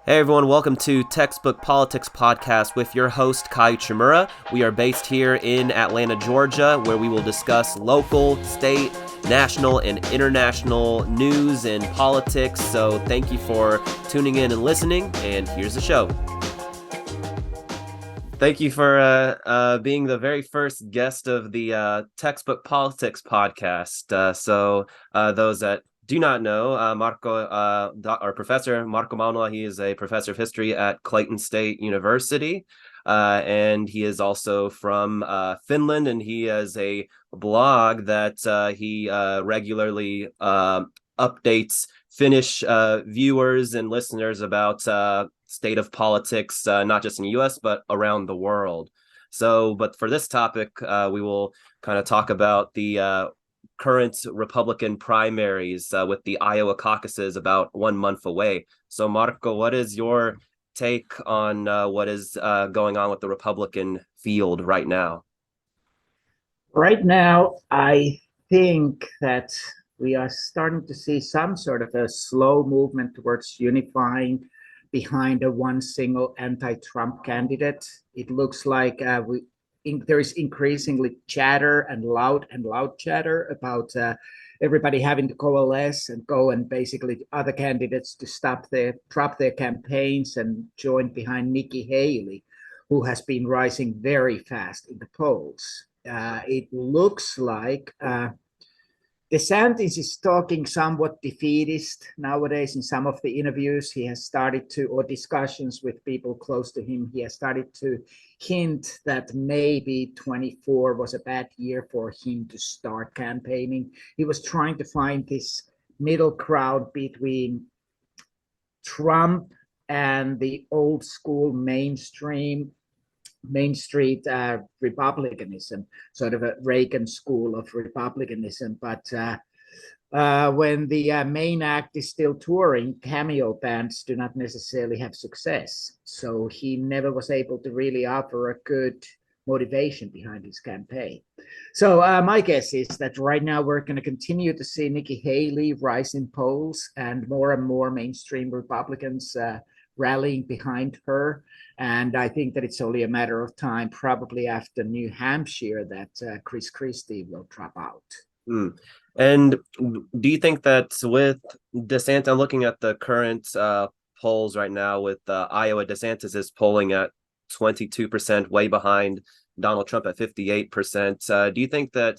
Hey everyone, welcome to Textbook Politics Podcast with your host Kai Chimura. We are based here in Atlanta, Georgia, where we will discuss local, state, national, and international news and politics. So thank you for tuning in and listening, and here's the show. Thank you for being the very first guest of the Textbook Politics Podcast. Those that do not know, our professor, Marko Maunula, he is a professor of history at Clayton State University, and he is also from Finland, and he has a blog that he regularly updates Finnish viewers and listeners about state of politics, not just in the U.S., but around the world. But for this topic, we will kind of talk about the current Republican primaries with the Iowa caucuses about 1 month away. So, Marko, what is your take on what is going on with the Republican field right now? Right now, I think that we are starting to see some sort of a slow movement towards unifying behind a one single anti-Trump candidate. It looks like there is increasingly chatter and loud chatter about everybody having to coalesce and go and basically other candidates to drop their campaigns and join behind Nikki Haley, who has been rising very fast in the polls. It looks like DeSantis is talking somewhat defeatist nowadays in some of the interviews. He has started to, or discussions with people close to him, he has started to hint that maybe 24 was a bad year for him to start campaigning. He was trying to find this middle crowd between Trump and the old school Main Street Republicanism, sort of a Reagan school of Republicanism. But when the main act is still touring, cameo bands do not necessarily have success. So he never was able to really offer a good motivation behind his campaign. So my guess is that right now we're going to continue to see Nikki Haley rise in polls and more mainstream Republicans rallying behind her. And I think that it's only a matter of time, probably after New Hampshire, that Chris Christie will drop out. And do you think that with DeSantis, I'm looking at the current polls right now with Iowa, DeSantis is polling at 22%, way behind Donald Trump at 58%. Do you think that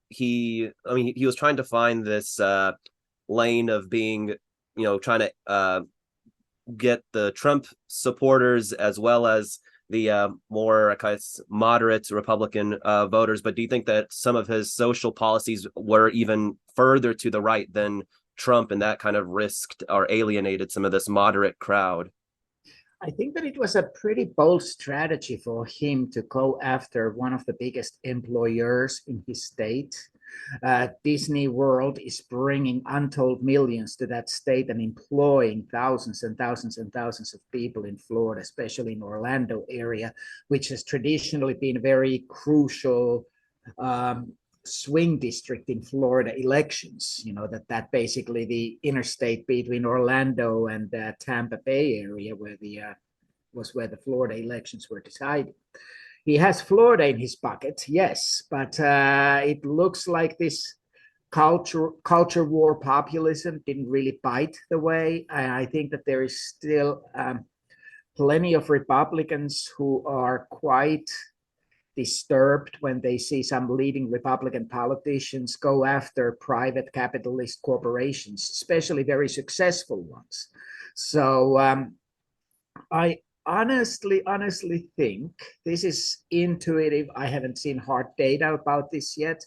he was trying to find this lane of being, trying to get the Trump supporters as well as the more moderate Republican voters, but do you think that some of his social policies were even further to the right than Trump, and that kind of risked or alienated some of this moderate crowd? I think that it was a pretty bold strategy for him to go after one of the biggest employers in his state. Disney World is bringing untold millions to that state and employing thousands and thousands and thousands of people in Florida, especially in Orlando area, which has traditionally been a very crucial swing district in Florida elections. That basically the interstate between Orlando and the Tampa Bay area where the Florida elections were decided. He has Florida in his pocket, yes, but it looks like this culture war populism didn't really bite the way. I think that there is still plenty of Republicans who are quite disturbed when they see some leading Republican politicians go after private capitalist corporations, especially very successful ones. So I honestly think this is intuitive. I haven't seen hard data about this yet,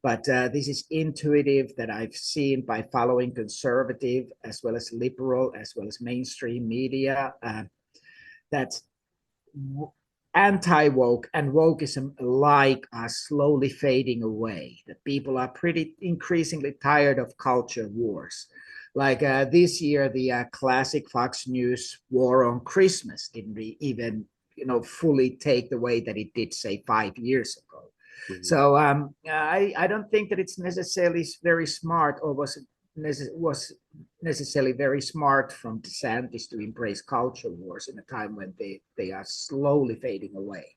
but this is intuitive that I've seen by following conservative as well as liberal as well as mainstream media, that anti-woke and wokeism alike are slowly fading away, that people are pretty increasingly tired of culture wars. Like this year, the classic Fox News war on Christmas didn't even fully take the way that it did, say, 5 years ago. Mm-hmm. So I don't think that it's necessarily very smart or was necessarily very smart from DeSantis to embrace culture wars in a time when they are slowly fading away.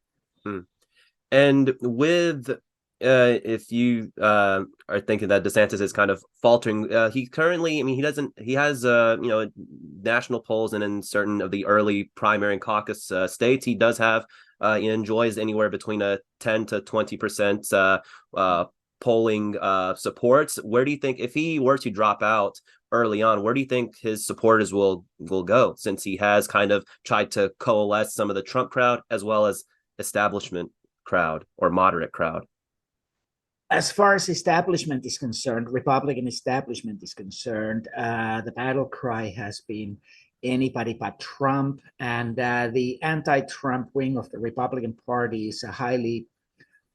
And with if you are thinking that DeSantis is kind of faltering, he currently, I mean, he has national polls and in certain of the early primary and caucus states, he does have he enjoys anywhere between a 10 to 20% polling supports. Where do you think, if he were to drop out early on, where do you think his supporters will go, since he has kind of tried to coalesce some of the Trump crowd as well as establishment crowd or moderate crowd? As far as establishment is concerned, Republican establishment is concerned, the battle cry has been anybody but Trump, and the anti-Trump wing of the Republican Party is a highly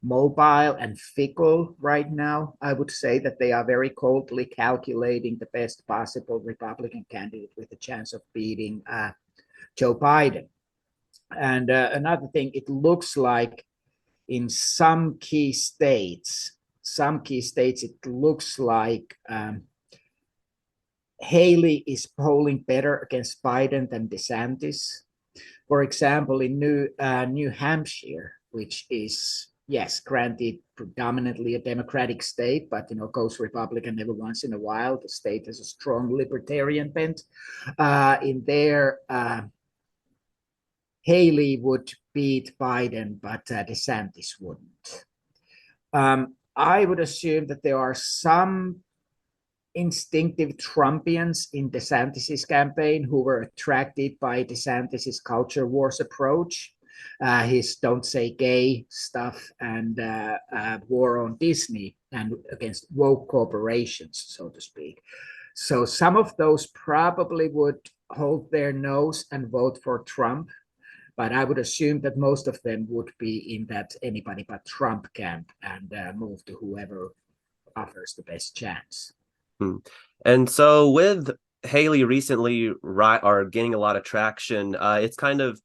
mobile and fickle right now. I would say that they are very coldly calculating the best possible Republican candidate with a chance of beating Joe Biden. And another thing, it looks like in some key states, it looks like Haley is polling better against Biden than DeSantis. For example, in New Hampshire, which is, yes, granted, predominantly a Democratic state, but goes Republican every once in a while. The state has a strong libertarian bent. In there, Haley would beat Biden, but DeSantis wouldn't. I would assume that there are some instinctive Trumpians in DeSantis's campaign who were attracted by DeSantis's culture wars approach, his "don't say gay" stuff, and war on Disney and against woke corporations, so to speak. So some of those probably would hold their nose and vote for Trump, but I would assume that most of them would be in that anybody but Trump camp and move to whoever offers the best chance. And so with Haley recently are getting a lot of traction, it's kind of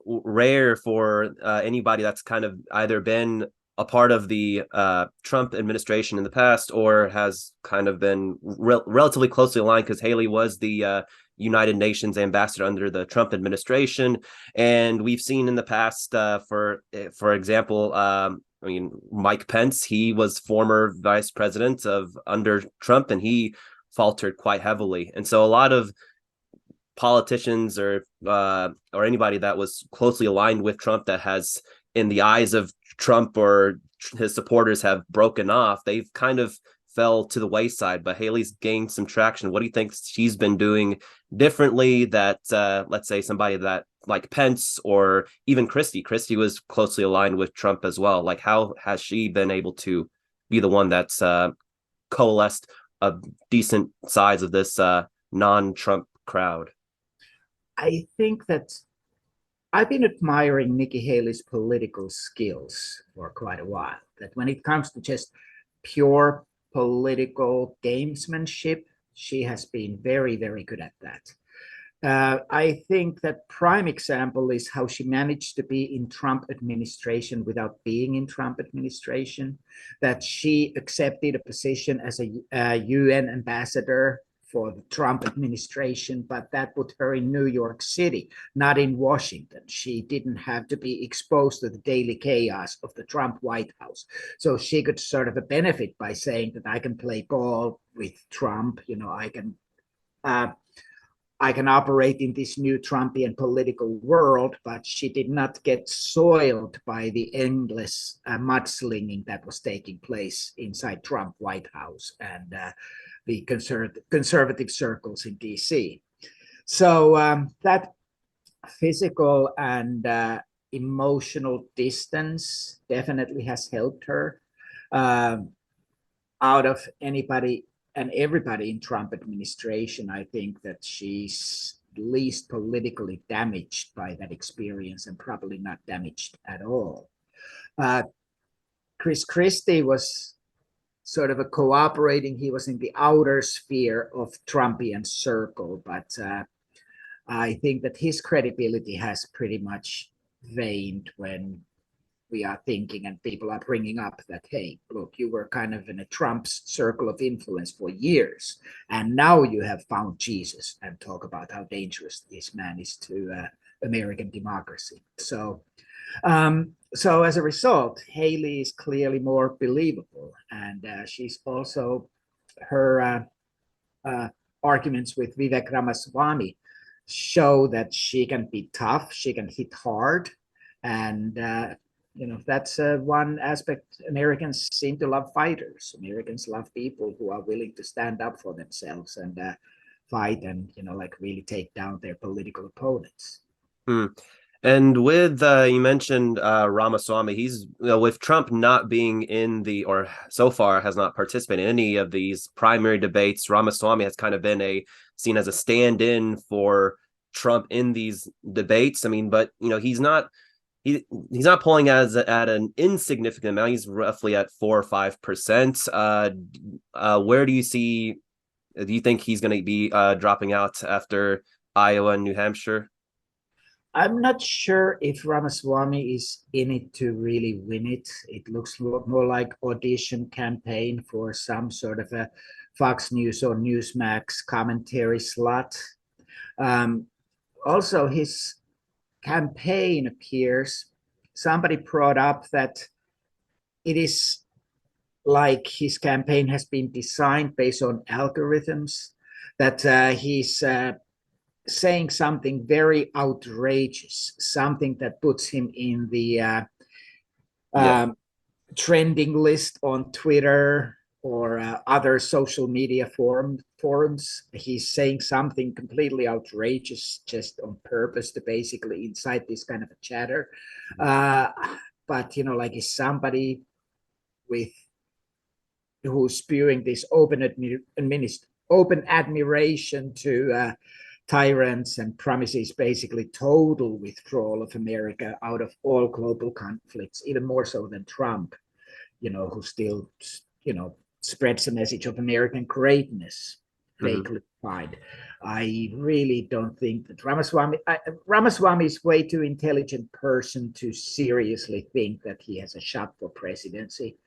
rare for anybody that's kind of either been a part of the Trump administration in the past or has kind of been relatively closely aligned, because Haley was the United Nations ambassador under the Trump administration. And we've seen in the past, for example, I mean, Mike Pence, he was former vice president under Trump, and he faltered quite heavily. And so a lot of politicians or anybody that was closely aligned with Trump that has, in the eyes of Trump or his supporters, have broken off, they've kind of fell to the wayside. But Haley's gained some traction. What do you think she's been doing differently that, let's say, somebody that like Pence or even Christie was closely aligned with Trump as well? Like, how has she been able to be the one that's coalesced a decent size of this non-Trump crowd? I think that I've been admiring Nikki Haley's political skills for quite a while. That when it comes to just pure political gamesmanship, she has been very, very good at that. I think that prime example is how she managed to be in Trump administration without being in Trump administration, that she accepted a position as a UN ambassador for the Trump administration, but that put her in New York City, not in Washington. She didn't have to be exposed to the daily chaos of the Trump White House. So she could sort of benefit by saying that I can play ball with Trump, I can operate in this new Trumpian political world, but she did not get soiled by the endless mudslinging that was taking place inside Trump White House and the conservative circles in DC. So that physical and emotional distance definitely has helped her out of anybody and everybody in Trump administration. I think that she's least politically damaged by that experience and probably not damaged at all. Chris Christie was sort of a cooperating, he was in the outer sphere of Trumpian circle, but I think that his credibility has pretty much waned when we are thinking, and people are bringing up that, hey, look, you were kind of in a Trump's circle of influence for years, and now you have found Jesus, and talk about how dangerous this man is to American democracy. So as a result, Haley is clearly more believable, and she's also her arguments with Vivek Ramaswamy show that she can be tough, she can hit hard, and that's one aspect. Americans seem to love fighters. Americans love people who are willing to stand up for themselves and fight and like really take down their political opponents. And with you mentioned Ramaswamy, he's with Trump not being in the, or so far has not participated in any of these primary debates. Ramaswamy has kind of been seen as a stand-in for Trump in these debates. I mean, but he's not polling at an insignificant amount. He's roughly at 4 or 5%. Where do you see? Do you think he's going to be dropping out after Iowa and New Hampshire? I'm not sure if Ramaswamy is in it to really win it. It looks more like audition campaign for some sort of a Fox News or Newsmax commentary slot. Also, his campaign appears, somebody brought up that it is like his campaign has been designed based on algorithms, that he's saying something very outrageous, something that puts him in the trending list on Twitter or other social media forums. He's saying something completely outrageous just on purpose to basically incite this kind of a chatter. But like is somebody who's spewing this open admiration to tyrants and promises basically total withdrawal of America out of all global conflicts, even more so than Trump, who still, spreads a message of American greatness, vaguely defined. I really don't think that Ramaswamy is way too intelligent person to seriously think that he has a shot for presidency.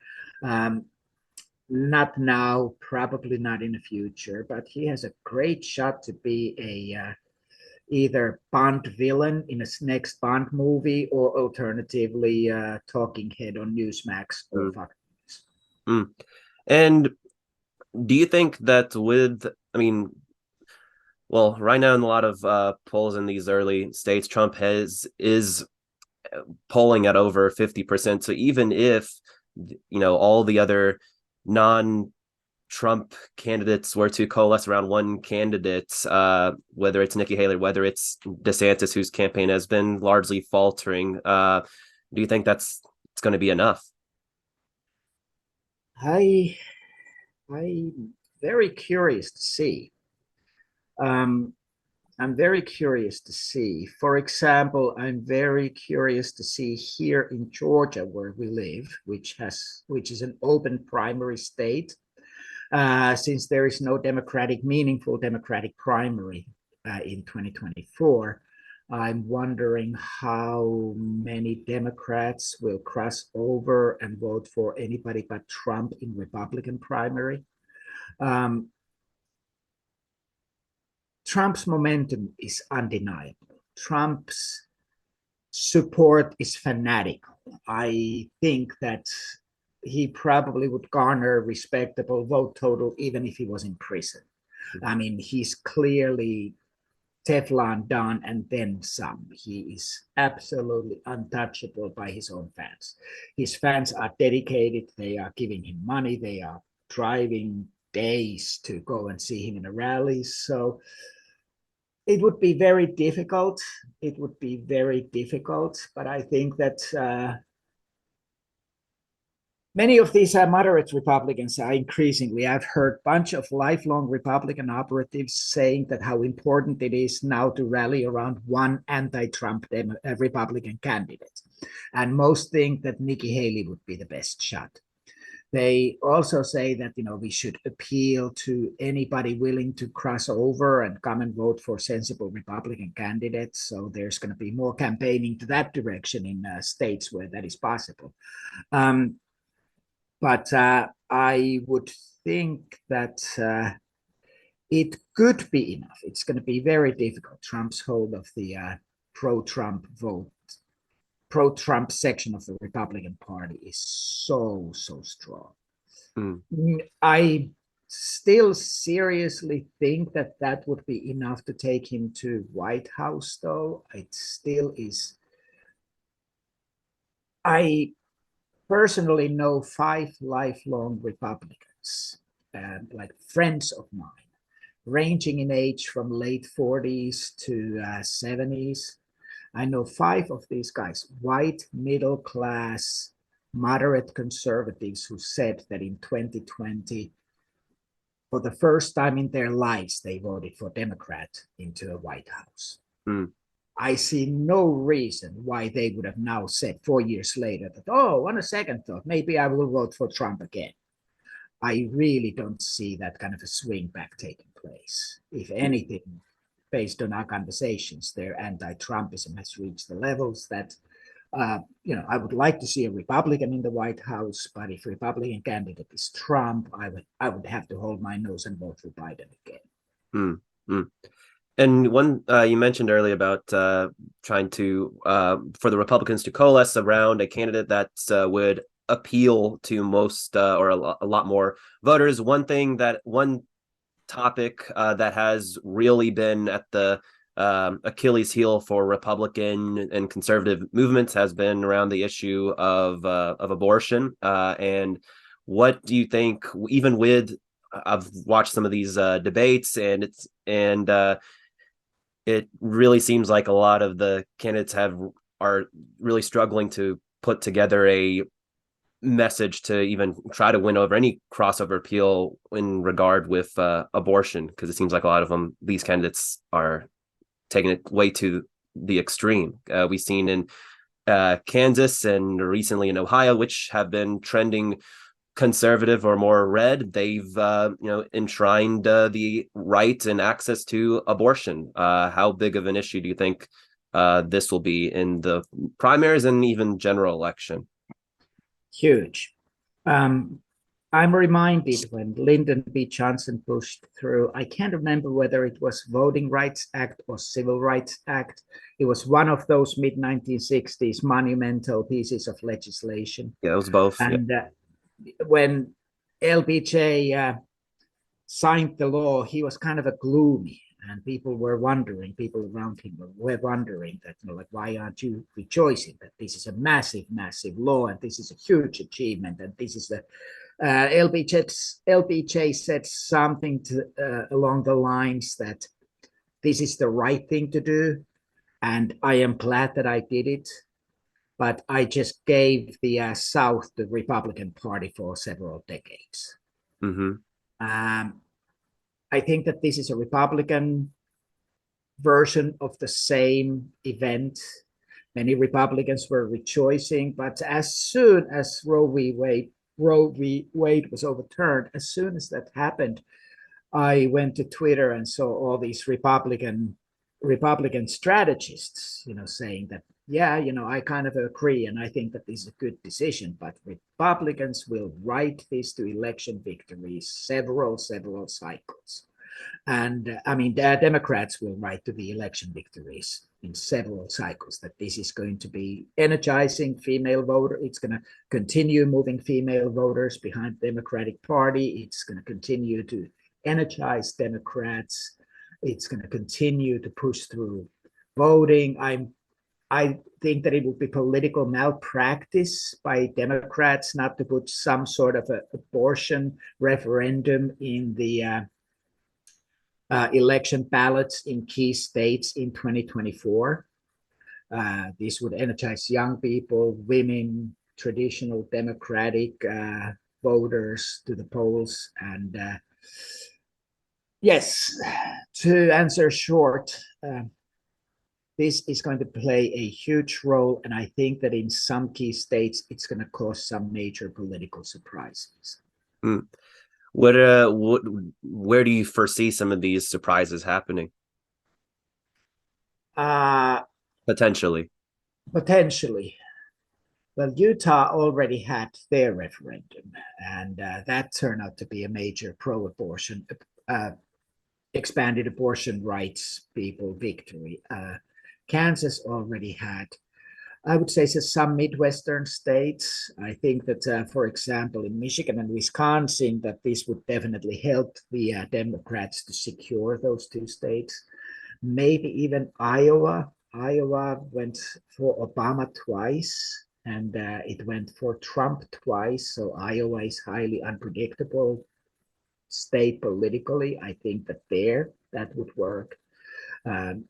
Not now, probably not in the future, but he has a great shot to be a either Bond villain in his next Bond movie, or alternatively talking head on Newsmax or Fox News. And do you think that right now in a lot of polls in these early states, Trump is polling at over 50%. So even if all the other non-Trump candidates were to coalesce around one candidate, whether it's Nikki Haley, whether it's DeSantis, whose campaign has been largely faltering, do you think it's going to be enough? I'm very curious to see. I'm very curious to see. For example, I'm very curious to see here in Georgia, where we live, which is an open primary state, since there is no meaningful Democratic primary in 2024. I'm wondering how many Democrats will cross over and vote for anybody but Trump in Republican primary. Trump's momentum is undeniable. Trump's support is fanatical. I think that he probably would garner a respectable vote total even if he was in prison. I mean, he's clearly Teflon done and then some. He is absolutely untouchable by his own fans. His fans are dedicated. They are giving him money. They are driving days to go and see him in the rallies. So it would be very difficult. It would be very difficult. But I think that many of these moderate Republicans are increasingly, I've heard a bunch of lifelong Republican operatives saying that how important it is now to rally around one anti-Trump Republican candidate. And most think that Nikki Haley would be the best shot. They also say that, we should appeal to anybody willing to cross over and come and vote for sensible Republican candidates. So there's going to be more campaigning to that direction in states where that is possible. But I would think that it could be enough. It's going to be very difficult. Trump's hold of the pro-Trump vote, pro-Trump section of the Republican Party is so strong. I still seriously think that that would be enough to take him to White House, though. It still is. I personally know 5 lifelong Republicans, like friends of mine, ranging in age from late 40s to 70s. I know 5 of these guys, white, middle class, moderate conservatives, who said that in 2020, for the first time in their lives, they voted for Democrat into a White House. I see no reason why they would have now said 4 years later that, on a second thought, maybe I will vote for Trump again. I really don't see that kind of a swing back taking place. If anything, based on our conversations, their anti-Trumpism has reached the levels that, I would like to see a Republican in the White House, but if Republican candidate is Trump, I would have to hold my nose and vote for Biden again. And one you mentioned earlier about trying to for the Republicans to coalesce around a candidate that would appeal to most or a lot more voters. One topic that has really been at the Achilles heel for Republican and conservative movements has been around the issue of abortion. And what do you think? Even with I've watched some of these debates, and it really seems like a lot of the candidates are really struggling to put together a message to even try to win over any crossover appeal in regard with abortion, because it seems like a lot of these candidates are taking it way to the extreme. We've seen in Kansas and recently in Ohio, which have been trending conservative or more red. They've enshrined the right and access to abortion. How big of an issue do you think this will be in the primaries and even general election? Huge. I'm reminded when Lyndon B. Johnson pushed through, I can't remember whether it was Voting Rights Act or Civil Rights Act. It was one of those mid-1960s monumental pieces of legislation. Yeah, it was both. And when LBJ signed the law, he was kind of a gloomy, and people around him were wondering that, why aren't you rejoicing that this is a massive law, and this is a huge achievement, and this is the LBJ said something along the lines that this is the right thing to do, and I am glad that I did it, but I just gave the South the Republican Party for several decades. I think that this is a Republican version of the same event. Many Republicans were rejoicing, but as soon as Roe v. Wade was overturned, as soon as that happened, I went to Twitter and saw all these Republican strategists, saying that, I kind of agree, and I think that this is a good decision, but Republicans will write this to election victories several cycles. And the Democrats will write to the election victories in several cycles, that this is going to be energizing female voter. It's going to continue moving female voters behind the Democratic Party. It's going to continue to energize Democrats. It's going to continue to push through voting. I think that it would be political malpractice by Democrats not to put some sort of an abortion referendum in the election ballots in key states in 2024. This would energize young people, women, traditional Democratic voters to the polls. And yes, to answer short, this is going to play a huge role, and I think that in some key states, it's going to cause some major political surprises. Hmm. Where do you foresee some of these surprises happening? Uh, Potentially. Potentially. Well, Utah already had their referendum, and that turned out to be a major pro-abortion, expanded abortion rights people victory. Kansas already had, I would say, so some Midwestern states. I think that, for example, in Michigan and Wisconsin, that this would definitely help the Democrats to secure those two states. Maybe even Iowa. Iowa went for Obama twice, and it went for Trump twice. So Iowa is highly unpredictable state politically. I think that there that would work. Um,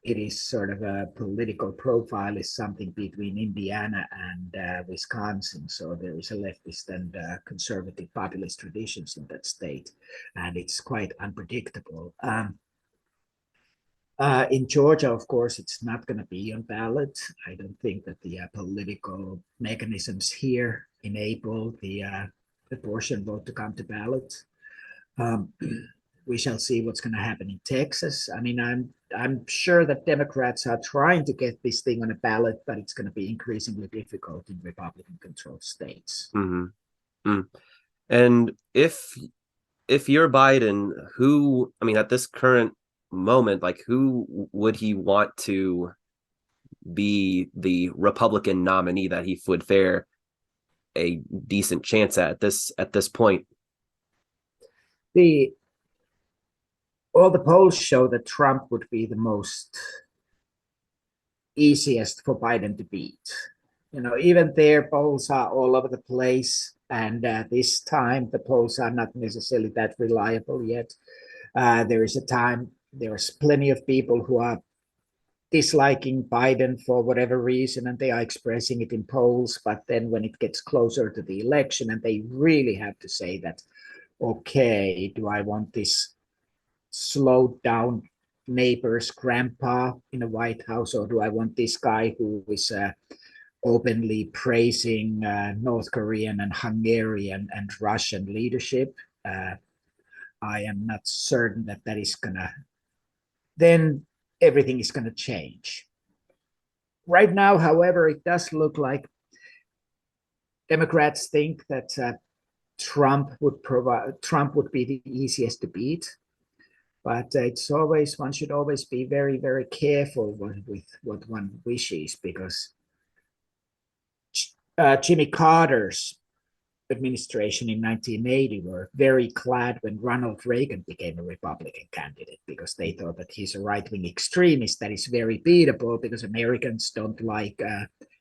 it is sort of a political profile is something between Indiana and Wisconsin. So there is a leftist and conservative populist traditions in that state, and it's quite unpredictable. In Georgia, of course, it's not going to be on ballot. I don't think that the political mechanisms here enable the abortion vote to come to ballot. Um, we shall see what's going to happen in Texas. I mean, I'm sure that Democrats are trying to get this thing on a ballot, but it's going to be increasingly difficult in Republican-controlled states. Mm-hmm. Mm. And if you're Biden, who, I mean, at this current moment, like who would he want to be the Republican nominee that he would fare a decent chance at this point? The all the polls show that Trump would be the most easiest for Biden to beat. You know, even their polls are all over the place, and this time the polls are not necessarily that reliable yet. There is a time, there's plenty of people who are disliking Biden for whatever reason, and they are expressing it in polls. But then when it gets closer to the election, and they really have to say that, okay, do I want this slowed down neighbor's grandpa in the White House, or do I want this guy who is openly praising North Korean and Hungarian and Russian leadership? I am not certain that that is gonna, then everything is gonna change. Right now, however, it does look like Democrats think that Trump would be the easiest to beat. But it's always, one should always be very, very careful with what one wishes, because Jimmy Carter's administration in 1980 were very glad when Ronald Reagan became a Republican candidate, because they thought that he's a right-wing extremist that is very beatable, because Americans don't like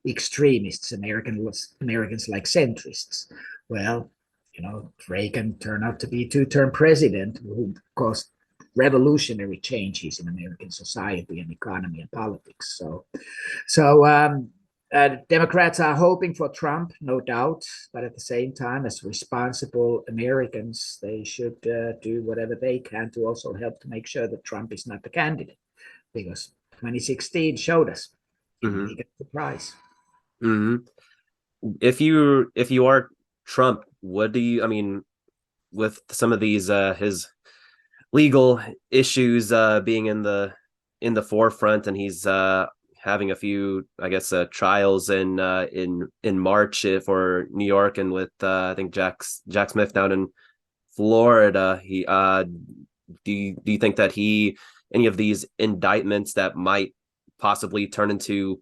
extremists. Americans like centrists. Well, you know, Reagan turned out to be a two-term president who caused revolutionary changes in American society and economy and politics. Democrats are hoping for Trump, no doubt, but at the same time, as responsible Americans, they should do whatever they can to also help to make sure that Trump is not the candidate, because 2016 showed us he got the prize. Mm-hmm. If you are Trump, what do you, I mean, with some of these his legal issues being in the forefront, and he's having a few, I guess, trials in March for New York, and with I think Jack Smith down in Florida. He do you think that any of these indictments that might possibly turn into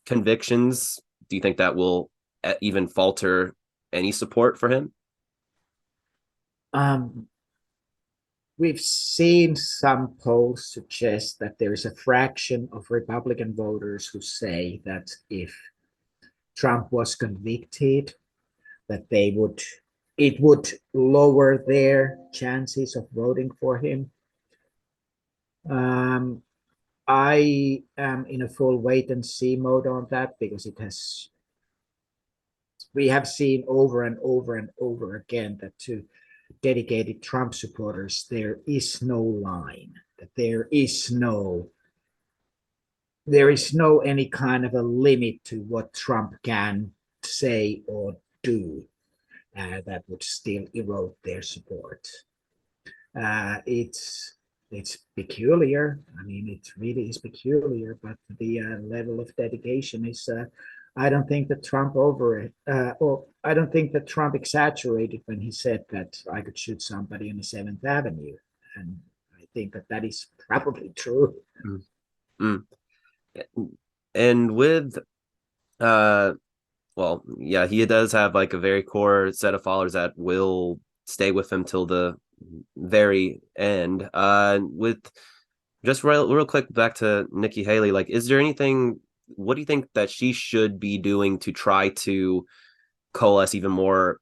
convictions, do you think that will even falter any support for him? Um, we've seen some polls suggest that there is a fraction of Republican voters who say that if Trump was convicted, that it would lower their chances of voting for him. I am in a full wait and see mode on that, because we have seen over and over and over again that to dedicated Trump supporters, there is no line, that there is no there is no any kind of a limit to what Trump can say or do that would still erode their support. It's peculiar. I mean, it really is peculiar, but the level of dedication is. I don't think that Trump or I don't think that Trump exaggerated when he said that I could shoot somebody on the Seventh Avenue, and I think that that is probably true. Mm. Mm. And with well, yeah, he does have like a very core set of followers that will stay with him till the very end. With just real quick back to Nikki Haley, like, is there anything? What do you think that she should be doing to try to coalesce even more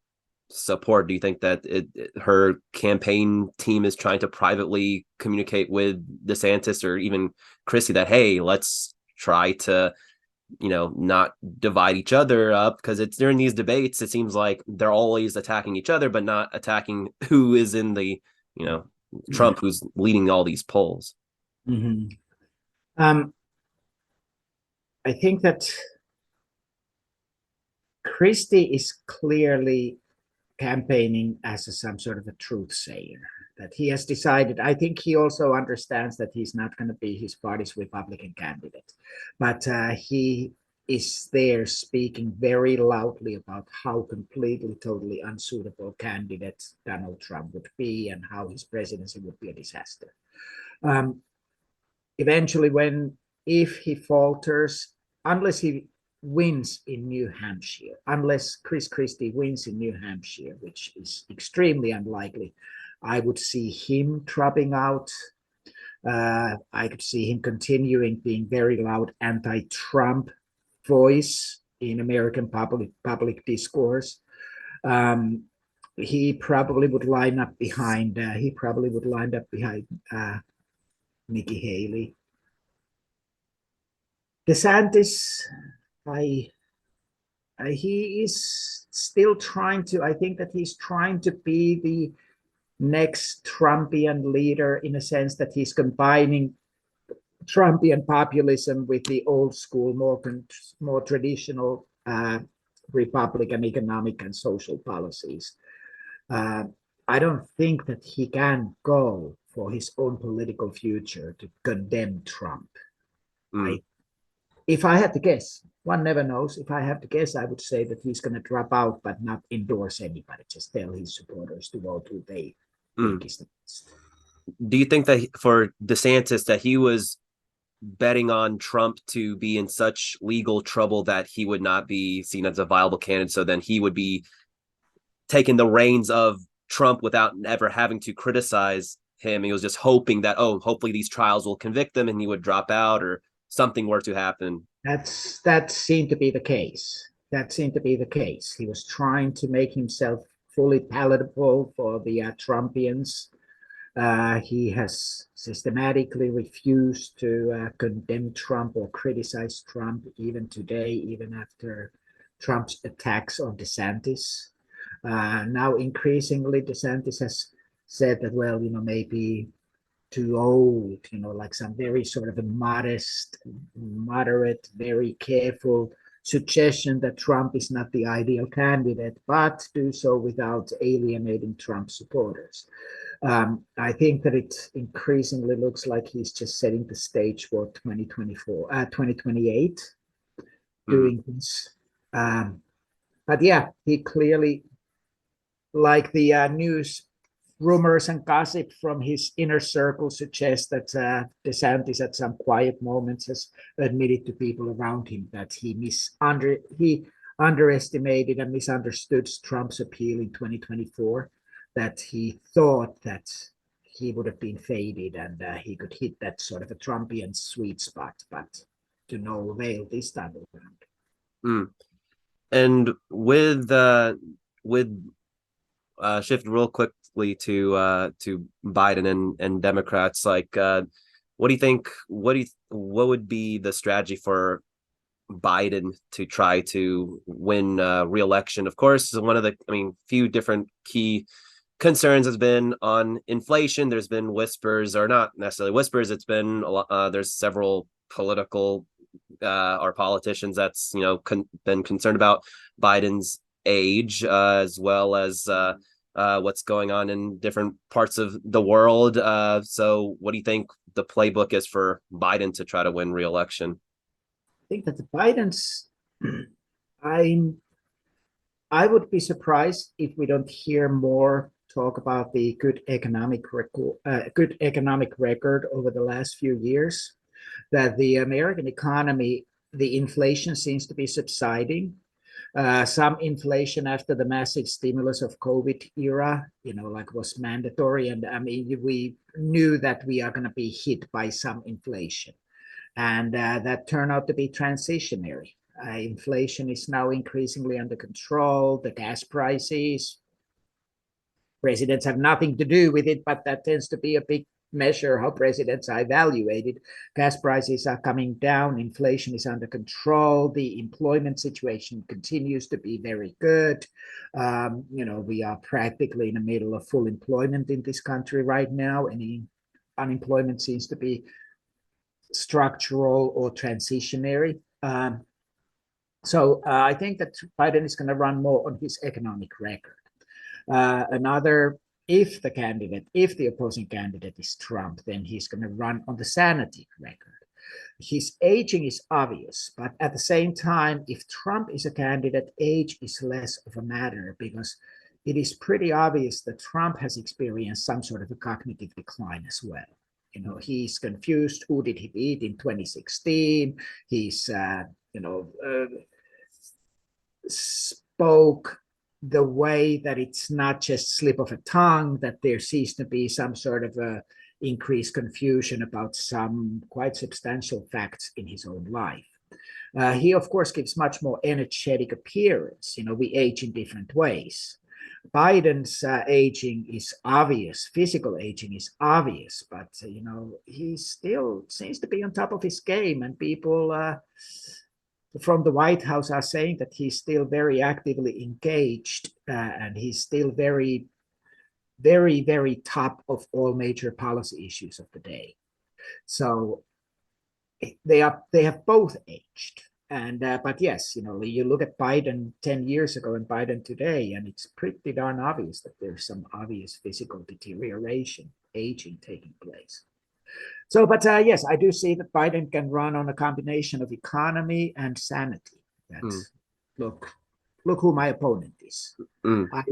support? Do you think that her campaign team is trying to privately communicate with DeSantis or even Christie that, hey, let's try to not divide each other up, because it's during these debates it seems like they're always attacking each other but not attacking who is in the Trump, who's leading all these polls. Mm-hmm. I think that Christie is clearly campaigning as some sort of a truth sayer, that he has decided. I think he also understands that he's not going to be his party's Republican candidate, but he is there speaking very loudly about how completely, totally unsuitable candidate Donald Trump would be and how his presidency would be a disaster. Eventually, if he falters, unless he wins in New Hampshire, unless Chris Christie wins in New Hampshire, which is extremely unlikely, I would see him dropping out. I could see him continuing being very loud anti-Trump voice in American public discourse. He probably would line up behind. Nikki Haley. DeSantis, he is still trying to. I think that he's trying to be the next Trumpian leader, in a sense that he's combining Trumpian populism with the old school, more traditional Republican economic and social policies. I don't think that he can go for his own political future to condemn Trump. If I had to guess, one never knows. If I have to guess, I would say that he's going to drop out, but not endorse anybody. Just tell his supporters to vote who they think is the best. Do you think that for DeSantis that he was betting on Trump to be in such legal trouble that he would not be seen as a viable candidate, so then he would be taking the reins of Trump without ever having to criticize him? He was just hoping that, hopefully these trials will convict him and he would drop out, or something were to happen. That seemed to be the case. He was trying to make himself fully palatable for the Trumpians. He has systematically refused to condemn Trump or criticize Trump, even today, even after Trump's attacks on DeSantis. Now, increasingly, DeSantis has said that, well, maybe too old, like some very sort of a moderate, very careful suggestion that Trump is not the ideal candidate, but do so without alienating Trump supporters. I think that it increasingly looks like he's just setting the stage for 2028 doing this. But yeah, he clearly, like the news rumors and gossip from his inner circle suggest that DeSantis at some quiet moments has admitted to people around him that he underestimated and misunderstood Trump's appeal in 2024, that he thought that he would have been faded and he could hit that sort of a Trumpian sweet spot, but to no avail this time around. And with shift real quickly to Biden and Democrats, like what do you think? What would be the strategy for Biden to try to win re-election? Of course, one of the few different key concerns has been on inflation. There's been whispers, or not necessarily whispers, it's been there's several political or politicians that's been concerned about Biden's age, as well as what's going on in different parts of the world. So what do you think the playbook is for Biden to try to win re-election? I think that the Biden's, I would be surprised if we don't hear more talk about the good economic record over the last few years. That the American economy, the inflation seems to be subsiding. Some inflation after the massive stimulus of COVID era, like was mandatory. And I mean, we knew that we are going to be hit by some inflation. And that turned out to be transitionary. Inflation is now increasingly under control. The gas prices, presidents have nothing to do with it, but that tends to be a big measure how presidents are evaluated. Gas prices are coming down, inflation is under control, the employment situation continues to be very good. We are practically in the middle of full employment in this country right now. Any unemployment seems to be structural or transitionary. So I think that Biden is going to run more on his economic record. If the opposing candidate is Trump, then he's going to run on the sanity record. His aging is obvious, but at the same time, if Trump is a candidate, age is less of a matter because it is pretty obvious that Trump has experienced some sort of a cognitive decline as well. He's confused. Who did he beat in 2016? He's, spoke the way that it's not just slip of a tongue, that there seems to be some sort of a increased confusion about some quite substantial facts in his own life. He, of course, gives much more energetic appearance. We age in different ways. Biden's aging is obvious, physical aging is obvious, but he still seems to be on top of his game, and people from the White House are saying that he's still very actively engaged, and he's still very, very, very top of all major policy issues of the day. So they have both aged. And but yes, you look at Biden 10 years ago and Biden today, and it's pretty darn obvious that there's some obvious physical deterioration, aging taking place. So, but yes, I do see that Biden can run on a combination of economy and sanity. Look who my opponent is. I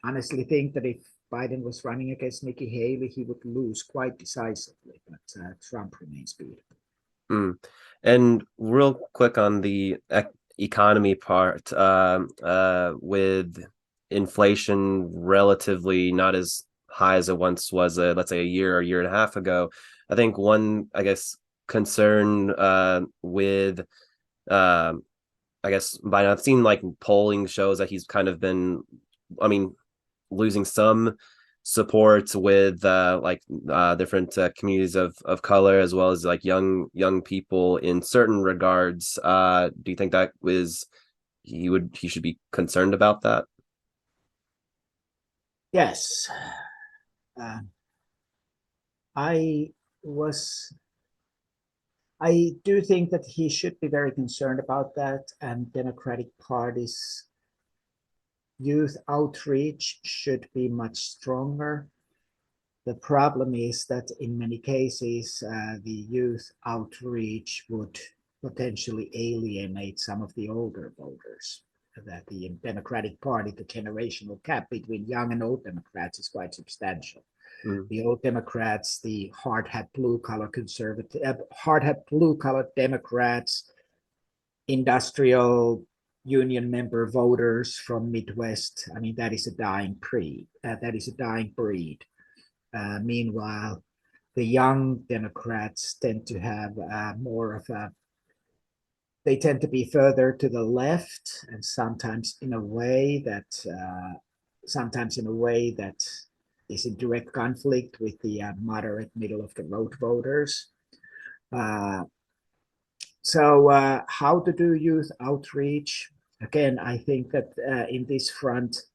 honestly think that if Biden was running against Nikki Haley, he would lose quite decisively, but Trump remains beatable. And real quick on the economy part, with inflation relatively not as high as it once was, let's say a year or year and a half ago, I think one, concern with, Biden, I've seen like polling shows that he's kind of been, losing some support with different communities of color, as well as like young people in certain regards. Do you think that he should be concerned about that? Yes. I do think that he should be very concerned about that, and Democratic Party's youth outreach should be much stronger. The problem is that in many cases, the youth outreach would potentially alienate some of the older voters. That the Democratic Party, the generational gap between young and old Democrats is quite substantial. The old Democrats, the hard hat blue collar Democrats, industrial union member voters from Midwest. I mean, that is a dying breed. Meanwhile, the young Democrats tend to have they tend to be further to the left, and sometimes in a way that is in direct conflict with the moderate middle of the road voters. So how to do youth outreach? Again, I think that in this front,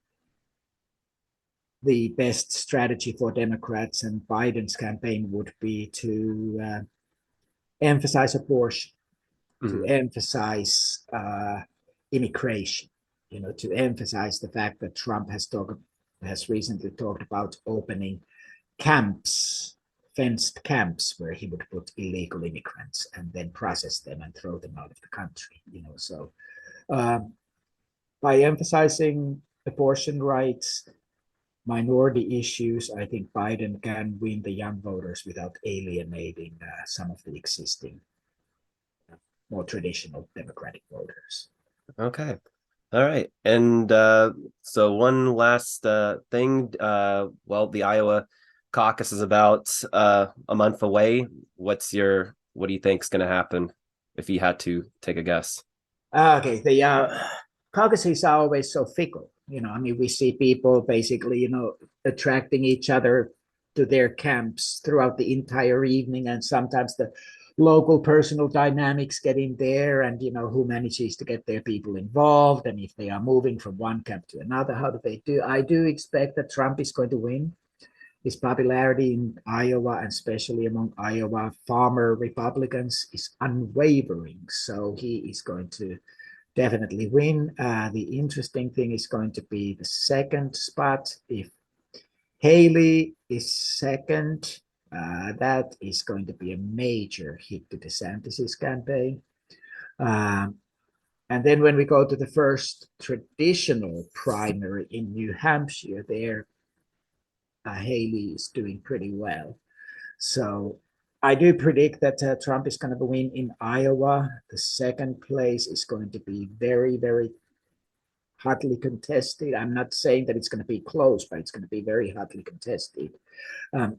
the best strategy for Democrats and Biden's campaign would be to emphasize abortion, to Mhm. emphasize immigration, to emphasize the fact that Trump has recently talked about opening camps, fenced camps, where he would put illegal immigrants and then process them and throw them out of the country. So by emphasizing abortion rights, minority issues, I think Biden can win the young voters without alienating some of the existing, more traditional Democratic voters. Okay. All right. And so one last thing. Well, the Iowa caucus is about a month away. What do you think is going to happen if you had to take a guess? Okay, the caucuses are always so fickle. We see people basically, attracting each other to their camps throughout the entire evening, and sometimes the local personal dynamics get in there, and who manages to get their people involved, and if they are moving from one camp to another, how do they do? I do expect that Trump is going to win. His popularity in Iowa, and especially among Iowa farmer Republicans, is unwavering. So he is going to definitely win. The interesting thing is going to be the second spot. If Haley is second, that is going to be a major hit to DeSantis' campaign. And then when we go to the first traditional primary in New Hampshire, there Haley is doing pretty well. So I do predict that Trump is going to win in Iowa. The second place is going to be very, very hotly contested. I'm not saying that it's going to be close, but it's going to be very hotly contested.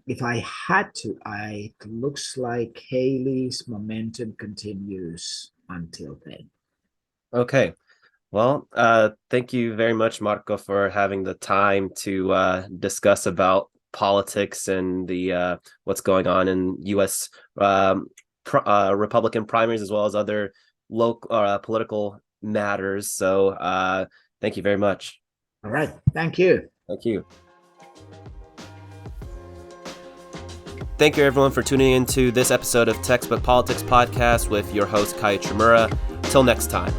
If I had to, it looks like Haley's momentum continues until then. Okay. Well, thank you very much, Marko, for having the time to discuss about politics and the what's going on in U.S. Republican primaries, as well as other local political matters. So thank you very much. All right. Thank you. Thank you. Thank you, everyone, for tuning into this episode of Textbook Politics Podcast with your host, Kai Chimura. Till next time.